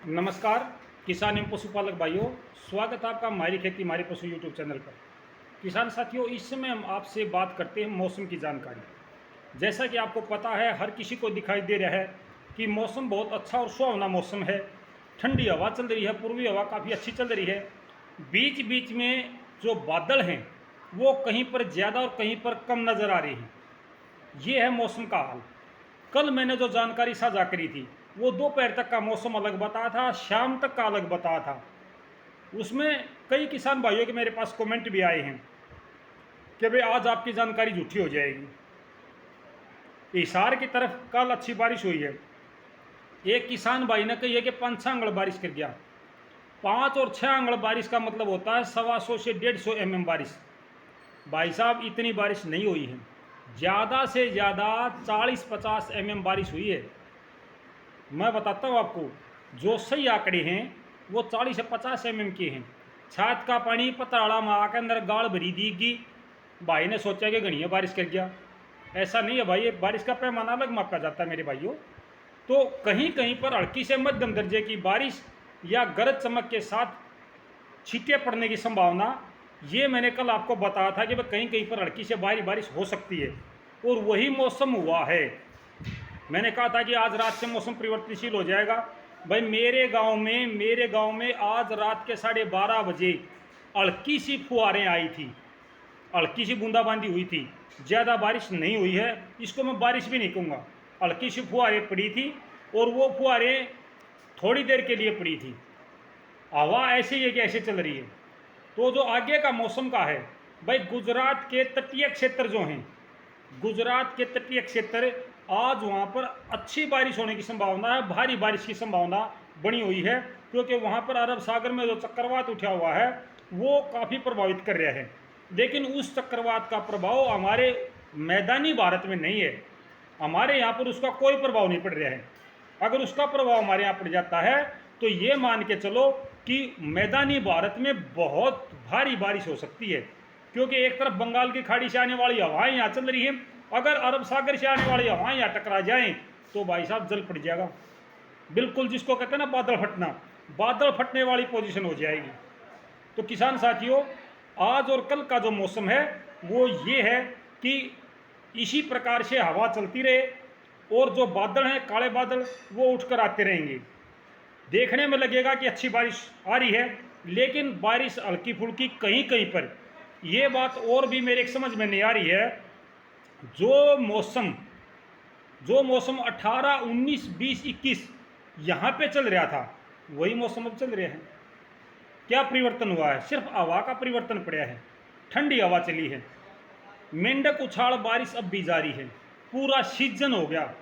नमस्कार किसान एवं पशुपालक भाइयों, स्वागत है आपका हमारी खेती हमारी पशु यूट्यूब चैनल पर। किसान साथियों, इस समय हम आपसे बात करते हैं मौसम की जानकारी। जैसा कि आपको पता है, हर किसी को दिखाई दे रहा है कि मौसम बहुत अच्छा और सुहावना मौसम है। ठंडी हवा चल रही है, पूर्वी हवा काफ़ी अच्छी चल रही है। बीच बीच में जो बादल हैं वो कहीं पर ज़्यादा और कहीं पर कम नज़र आ रही हैं। ये है मौसम का हाल। कल मैंने जो जानकारी साझा करी थी वो दोपहर तक का मौसम अलग बताया था, शाम तक का अलग बताया था। उसमें कई किसान भाइयों के मेरे पास कमेंट भी आए हैं कि भाई आज आपकी जानकारी झूठी हो जाएगी। हिसार की तरफ कल अच्छी बारिश हुई है। एक किसान भाई ने कही है कि 5-6 अंगड़ बारिश कर गया। 5 और 6 अंगड़ बारिश का मतलब होता है 125 से 150 mm बारिश। भाई साहब, इतनी बारिश नहीं हुई है। ज़्यादा से ज़्यादा 40-50 mm बारिश हुई है। मैं बताता हूँ आपको, जो सही आंकड़े हैं वो 40 से 50 mm के हैं। छात का पानी पताड़ा में आकर अंदर गाड़ भरी दीगी। भाई ने सोचा कि घड़िया बारिश कर गया। ऐसा नहीं है भाई, ये बारिश का पैमाना अलग मापा जाता है मेरे भाइयों। तो कहीं कहीं पर हल्की से मध्यम दर्जे की बारिश या गरज चमक के साथ छींटे पड़ने की संभावना, ये मैंने कल आपको बताया था कि भाई कहीं कहीं पर हल्की से भारी बारिश हो सकती है, और वही मौसम हुआ है। मैंने कहा था कि आज रात से मौसम परिवर्तनशील हो जाएगा। भाई मेरे गांव में आज रात के 12:30 बजे हल्की सी फुहारें आई थी, हल्की सी बूंदाबांदी हुई थी। ज़्यादा बारिश नहीं हुई है, इसको मैं बारिश भी नहीं कहूँगा। हल्की सी फुहारें पड़ी थी और वो फुहारें थोड़ी देर के लिए पड़ी थी। हवा ऐसे ही है कि ऐसे चल रही है। तो जो आगे का मौसम का है, भाई गुजरात के तटीय क्षेत्र जो हैं, गुजरात के तटीय क्षेत्र, आज वहाँ पर अच्छी बारिश होने की संभावना है, भारी बारिश की संभावना बनी हुई है, क्योंकि वहाँ पर अरब सागर में जो चक्रवात उठा हुआ है वो काफ़ी प्रभावित कर रहा है। लेकिन उस चक्रवात का प्रभाव हमारे मैदानी भारत में नहीं है। हमारे यहाँ पर उसका कोई प्रभाव नहीं पड़ रहा है। अगर उसका प्रभाव हमारे यहाँ पड़ जाता है तो ये मान के चलो कि मैदानी भारत में बहुत भारी बारिश हो सकती है, क्योंकि एक तरफ बंगाल की खाड़ी से आने वाली हवाएं यहाँ चल रही हैं। अगर अरब सागर से आने वाली हवाएं यहाँ टकरा जाएं तो भाई साहब जल पड़ जाएगा। बिल्कुल, जिसको कहते हैं ना बादल फटना, बादल फटने वाली पोजीशन हो जाएगी। तो किसान साथियों, आज और कल का जो मौसम है वो ये है कि इसी प्रकार से हवा चलती रहे और जो बादल हैं, काले बादल, वो उठकर आते रहेंगे। देखने में लगेगा कि अच्छी बारिश आ रही है, लेकिन बारिश हल्की फुल्की कहीं कहीं पर। ये बात और भी मेरे समझ में नहीं आ रही है, जो मौसम 18, 19, 20, 21 यहाँ पे चल रहा था वही मौसम अब चल रहा है। क्या परिवर्तन हुआ है? सिर्फ हवा का परिवर्तन पड़ा है। ठंडी हवा चली है, मेंढक उछाल बारिश अब भी जारी है। पूरा सीजन हो गया,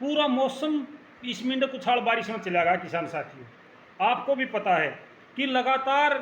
पूरा मौसम इस मेंढक उछाल बारिश में चला गया। किसान साथियों, आपको भी पता है कि लगातार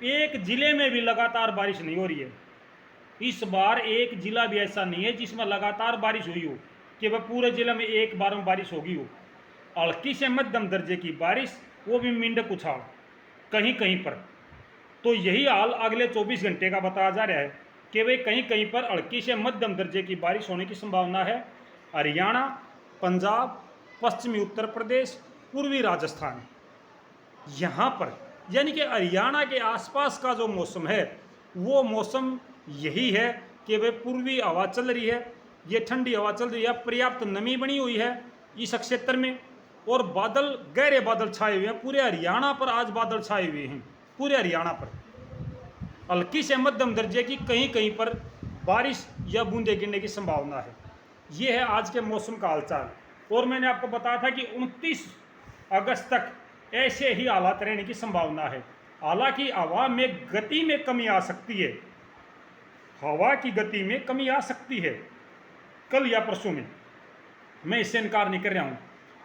एक जिले में भी लगातार बारिश नहीं हो रही है। इस बार एक जिला भी ऐसा नहीं है जिसमें लगातार बारिश हुई हो कि वह पूरे जिले में एक बार में बारिश होगी हो। हल्की से मध्यम दर्जे की बारिश, वो भी मेंढक उछाल कहीं कहीं पर। तो यही हाल अगले 24 घंटे का बताया जा रहा है कि भाई कहीं कहीं पर हल्की से मध्यम दर्जे की बारिश होने की संभावना है। हरियाणा, पंजाब, पश्चिमी उत्तर प्रदेश, पूर्वी राजस्थान, यहाँ पर यानी कि हरियाणा के आसपास का जो मौसम है वो मौसम यही है कि भाई पूर्वी हवा चल रही है, ये ठंडी हवा चल रही है, पर्याप्त नमी बनी हुई है इस क्षेत्र में, और बादल, गहरे बादल छाए हुए हैं। पूरे हरियाणा पर आज बादल छाए हुए हैं, पूरे हरियाणा पर हल्की से मध्यम दर्जे की कहीं कहीं पर बारिश या बूंदे गिरने की संभावना है। ये है आज के मौसम का हालचाल। और मैंने आपको बताया था कि 29 अगस्त तक ऐसे ही हालात रहने की संभावना है। हालांकि हवा में गति में कमी आ सकती है, हवा की गति में कमी आ सकती है कल या परसों में, मैं इससे इनकार नहीं कर रहा हूँ।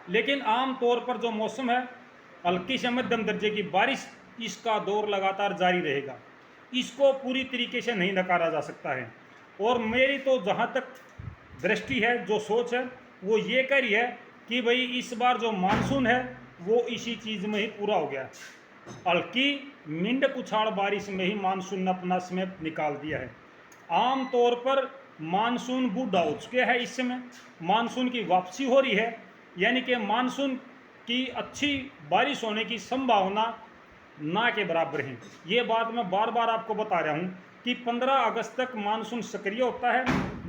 लेकिन आम तौर पर जो मौसम है, हल्की से मध्यम दर्जे की बारिश, इसका दौर लगातार जारी रहेगा। इसको पूरी तरीके से नहीं नकारा जा सकता है। और मेरी तो जहाँ तक दृष्टि है, जो सोच है, वो ये कह रही है कि भाई इस बार जो मानसून है वो इसी चीज़ में ही पूरा हो गया। हल्की मेंढक उछाल बारिश में ही मानसून ने अपना समय निकाल दिया है। आम तौर पर मानसून बूढ़ा हो चुके हैं, इस समय मानसून की वापसी हो रही है, यानी कि मानसून कि अच्छी बारिश होने की संभावना ना के बराबर है। ये बात मैं बार बार आपको बता रहा हूँ कि 15 अगस्त तक मानसून सक्रिय होता है,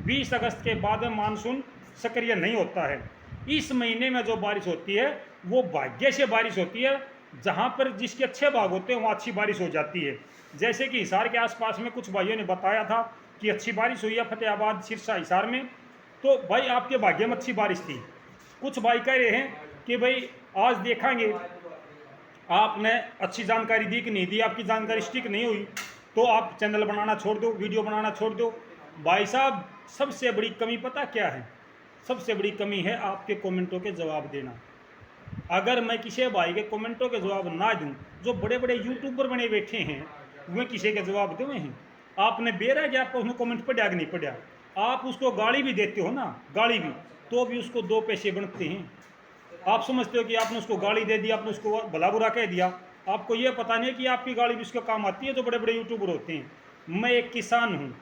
20 अगस्त के बाद में मानसून सक्रिय नहीं होता है। इस महीने में जो बारिश होती है वो भाग्य से बारिश होती है, जहाँ पर जिसके अच्छे भाग होते हैं वहाँ अच्छी बारिश हो जाती है। जैसे कि हिसार के आसपास में कुछ भाइयों ने बताया था कि अच्छी बारिश हुई है फतेहाबाद, सिरसा, हिसार में, तो भाई आपके भाग्य में अच्छी बारिश थी। कुछ भाई कह रहे हैं कि भाई आज देखेंगे आपने अच्छी जानकारी दी कि नहीं दी, आपकी जानकारी स्टिक नहीं हुई तो आप चैनल बनाना छोड़ दो, वीडियो बनाना छोड़ दो। भाई साहब, सबसे बड़ी कमी पता क्या है? सबसे बड़ी कमी है आपके कमेंटों के जवाब देना। अगर मैं किसी भाई के कमेंटों के जवाब ना दूं, जो बड़े बड़े यूट्यूबर बने बैठे हैं वे किसी के जवाब दे हैं। आपने बेरा कि आपको उसने कमेंट पढ़ा कि नहीं पढ़ा, आप उसको गाली भी देते हो ना, गाली भी, तो भी उसको 2 पैसे बनते हैं। आप समझते हो कि आपने उसको गाली दे दी, आपने उसको भला बुरा कह दिया, आपको ये पता नहीं कि आपकी गाली भी उसके काम आती है। जो बड़े बड़े यूट्यूबर होते हैं। मैं एक किसान हूँ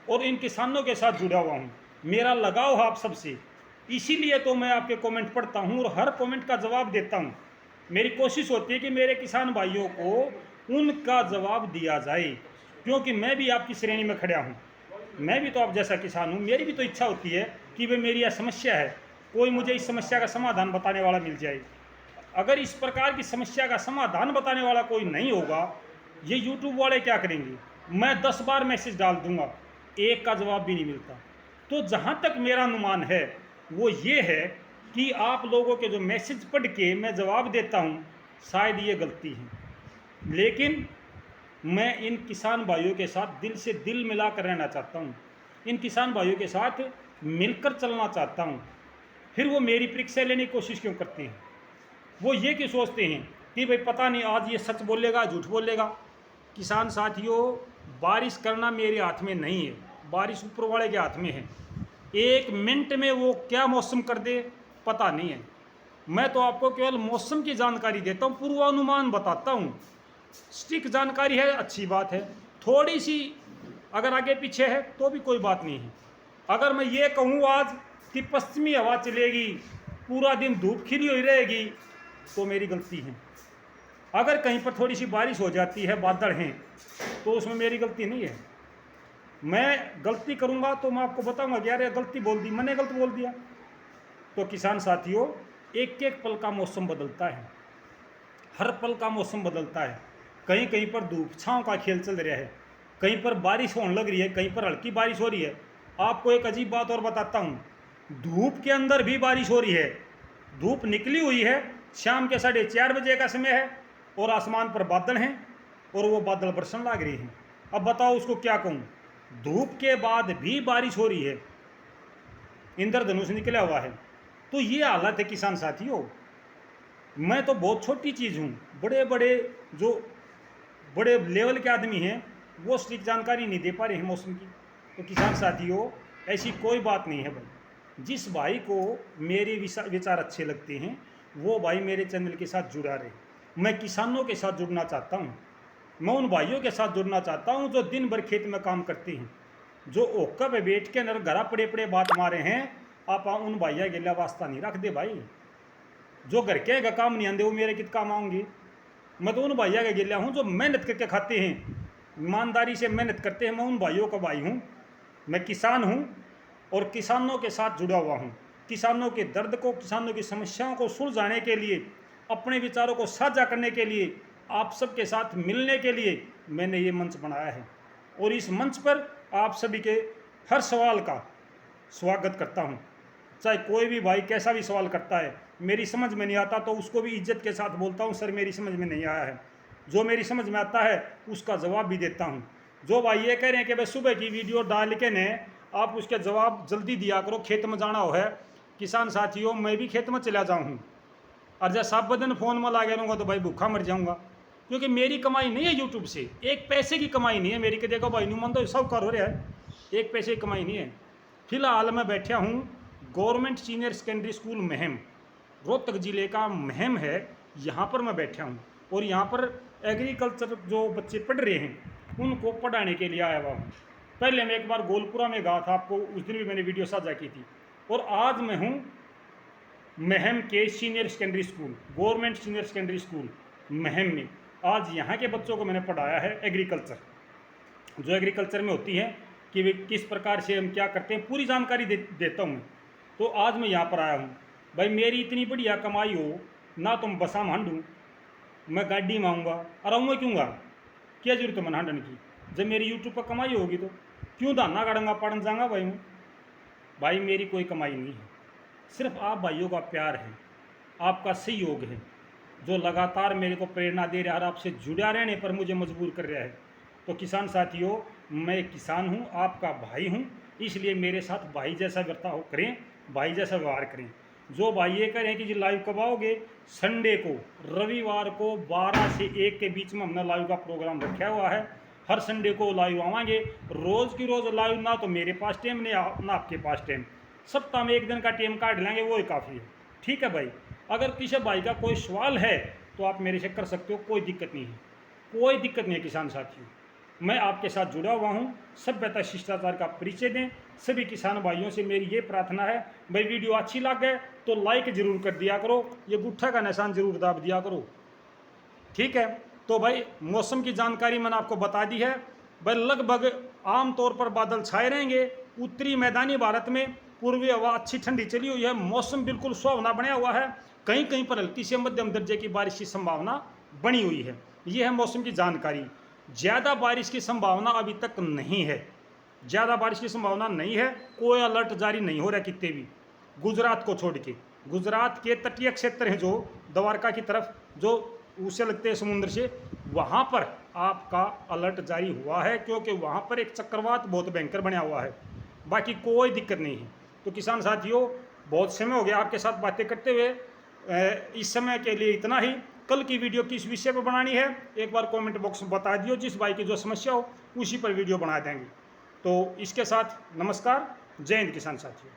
और इन किसानों के साथ जुड़ा हुआ हूँ, मेरा लगाव है आप सबसे, इसीलिए तो मैं आपके कमेंट पढ़ता हूँ और हर कमेंट का जवाब देता हूँ। मेरी कोशिश होती है कि मेरे किसान भाइयों को उनका जवाब दिया जाए, क्योंकि मैं भी आपकी श्रेणी में खड़ा हूँ। मैं भी तो आप जैसा किसान हूँ, मेरी भी तो इच्छा होती है कि भाई मेरी यह समस्या है, कोई मुझे इस समस्या का समाधान बताने वाला मिल जाए। अगर इस प्रकार की समस्या का समाधान बताने वाला कोई नहीं होगा, ये यूट्यूब वाले क्या करेंगे? मैं 10 बार मैसेज डाल दूंगा, एक का जवाब भी नहीं मिलता। तो जहाँ तक मेरा अनुमान है वो ये है कि आप लोगों के जो मैसेज पढ़ के मैं जवाब देता हूँ, शायद ये गलती है। लेकिन मैं इन किसान भाइयों के साथ दिल से दिल मिला कर रहना चाहता हूँ, इन किसान भाइयों के साथ मिलकर चलना चाहता हूँ। फिर वो मेरी परीक्षा लेने की कोशिश क्यों करते हैं? वो ये क्यों सोचते हैं कि भाई पता नहीं आज ये सच बोलेगा झूठ बोलेगा? किसान साथियों, बारिश करना मेरे हाथ में नहीं है, बारिश ऊपर वाले के हाथ में है। 1 मिनट में वो क्या मौसम कर दे पता नहीं है। मैं तो आपको केवल मौसम की जानकारी देता हूँ, पूर्वानुमान बताता हूँ। स्टिक जानकारी है, अच्छी बात है, थोड़ी सी अगर आगे पीछे है तो भी कोई बात नहीं है। अगर मैं ये कहूँ आज कि पश्चिमी हवा चलेगी, पूरा दिन धूप खिली हुई रहेगी, तो मेरी गलती है। अगर कहीं पर थोड़ी सी बारिश हो जाती है, बादल हैं, तो उसमें मेरी गलती नहीं है। मैं गलती करूंगा तो मैं आपको बताऊंगा कि यार ये गलती बोल दी, मैंने गलत बोल दिया। तो किसान साथियों, एक एक पल का मौसम बदलता है, हर पल का मौसम बदलता है। कहीं कहीं पर धूप छांव का खेल चल रहा है, कहीं पर बारिश होने लग रही है, कहीं पर हल्की बारिश हो रही है। आपको एक अजीब बात और बताता हूँ, धूप के अंदर भी बारिश हो रही है। धूप निकली हुई है, शाम के 4:30 बजे का समय है और आसमान पर बादल हैं और वो बादल बरसन लग रहे हैं। अब बताओ उसको क्या कहूँ? धूप के बाद भी बारिश हो रही है, इंद्रधनुष निकला हुआ है। तो ये हालत है किसान साथियों। मैं तो बहुत छोटी चीज़ हूँ, बड़े बड़े जो बड़े लेवल के आदमी हैं वो सटीक जानकारी नहीं दे पा रहे हैं मौसम की। तो किसान साथियों, ऐसी कोई बात नहीं है भाई। जिस भाई को मेरे विचार अच्छे लगते हैं वो भाई मेरे चैनल के साथ जुड़ा रहे। मैं किसानों के साथ जुड़ना चाहता हूँ, मैं उन भाइयों के साथ जुड़ना चाहता हूँ जो दिन भर खेत में काम करते हैं, जो ओक्का पे बैठ के नर घरा पड़े पड़े बात मारे हैं। आप उन भाइया के लिए वास्ता नहीं रख दे भाई, जो घर के काम नहीं आते वो मेरे कित काम आऊँगी? मैं तो उन भाइया का गिला हूँ जो मेहनत करके खाते हैं, ईमानदारी से मेहनत करते हैं। मैं उन भाइयों का भाई हूँ, मैं किसान हूँ और किसानों के साथ जुड़ा हुआ हूँ। किसानों के दर्द को, किसानों की समस्याओं को सुलझाने के लिए, अपने विचारों को साझा करने के लिए, आप सबके साथ मिलने के लिए मैंने ये मंच बनाया है। और इस मंच पर आप सभी के हर सवाल का स्वागत करता हूँ। चाहे कोई भी भाई कैसा भी सवाल करता है, मेरी समझ में नहीं आता तो उसको भी इज्जत के साथ बोलता हूँ, सर मेरी समझ में नहीं आया है। जो मेरी समझ में आता है उसका जवाब भी देता हूँ। जो भाई ये कह रहे हैं कि भाई सुबह की वीडियो डाल के ने आप उसके जवाब जल्दी दिया करो, खेत में जाना हो है। किसान साथियों, मैं भी खेत में चला जाऊँ और जब सब दिन फ़ोन में लगे रहूँगा तो भाई भूखा मर जाऊँगा, क्योंकि मेरी कमाई नहीं है यूट्यूब से, 1 पैसे की कमाई नहीं है मेरी। कि देखो भाई न्यू मन तो सब कर हो रहा है, 1 पैसे की कमाई नहीं है। फिलहाल मैं बैठा हूँ government senior secondary school Maham, Rohtak जिले का महम है, यहाँ पर मैं बैठा हूँ। और यहाँ पर एग्रीकल्चर जो बच्चे पढ़ रहे हैं उनको पढ़ाने के लिए आया हुआ हूँ। पहले मैं एक बार गोलपुरा में गया था, आपको उस दिन भी मैंने वीडियो साझा की थी। और आज मैं हूँ महम के senior secondary school, government senior secondary school Maham में आज यहाँ के बच्चों को मैंने पढ़ाया है एग्रीकल्चर, जो एग्रीकल्चर में होती है कि वे किस प्रकार से हम क्या करते हैं, पूरी जानकारी देता हूँ। तो आज मैं यहाँ पर आया हूँ। भाई मेरी इतनी बढ़िया कमाई हो ना, तुम बसा हांडूँ, मैं गाड़ी में आऊँगा और आऊँगा क्योंगा, क्या जरूरत है मन हांडन की। जब मेरी यूट्यूब पर कमाई होगी तो क्यों धाना गाड़ूंगा पढ़न जाऊँगा भाई मैं। भाई मेरी कोई कमाई नहीं है, सिर्फ आप भाइयों का प्यार है, आपका सहयोग है जो लगातार मेरे को प्रेरणा दे रहा है और आपसे जुड़ा रहने पर मुझे मजबूर कर रहा है। तो किसान साथियों, मैं किसान हूँ, आपका भाई हूँ, इसलिए मेरे साथ भाई जैसा बर्ताव करें, भाई जैसा व्यवहार करें। जो भाई ये करें कि जी लाइव कब आओगे, संडे को, रविवार को 12 से 1 के बीच में हमने लाइव का प्रोग्राम रखा हुआ है। हर संडे को लाइव आवाएंगे, रोज़ की रोज़ लाइव, ना तो मेरे पास टाइम ना आपके पास टाइम, सप्ताह में 1 दिन का टाइम काट लेंगे, वो ही काफ़ी है। ठीक है भाई, अगर किसी भाई का कोई सवाल है तो आप मेरे से कर सकते हो, कोई दिक्कत नहीं है, कोई दिक्कत नहीं है। किसान साथियों, मैं आपके साथ जुड़ा हुआ हूँ। सभ्यता शिष्टाचार का परिचय दें। सभी किसान भाइयों से मेरी ये प्रार्थना है, भाई वीडियो अच्छी लगे तो लाइक जरूर कर दिया करो, ये गुट्ठा का निशान जरूर दाब दिया करो। ठीक है, तो भाई मौसम की जानकारी मैंने आपको बता दी है। भाई लगभग आमतौर पर बादल छाए रहेंगे। उत्तरी मैदानी भारत में पूर्वी हवा अच्छी ठंडी चली हुई है, मौसम बिल्कुल सुहावना बना हुआ है। कहीं कहीं पर हल्की से मध्यम दर्जे की बारिश की संभावना बनी हुई है। ये है मौसम की जानकारी। ज़्यादा बारिश की संभावना अभी तक नहीं है, ज़्यादा बारिश की संभावना नहीं है। कोई अलर्ट जारी नहीं हो रहा कितने भी, गुजरात को छोड़ के। गुजरात के तटीय क्षेत्र हैं जो द्वारका की तरफ, जो उसे लगते हैं समुद्र से, वहाँ पर आपका अलर्ट जारी हुआ है, क्योंकि वहाँ पर एक चक्रवात बहुत भयंकर बना हुआ है। बाकी कोई दिक्कत नहीं है। तो किसान साथियों, बहुत समय हो गया आपके साथ बातें करते हुए, इस समय के लिए इतना ही। कल की वीडियो किस विषय पर बनानी है एक बार कमेंट बॉक्स में बता दियो, जिस भाई की जो समस्या हो उसी पर वीडियो बना देंगे। तो इसके साथ नमस्कार, जय हिंद किसान साथियों।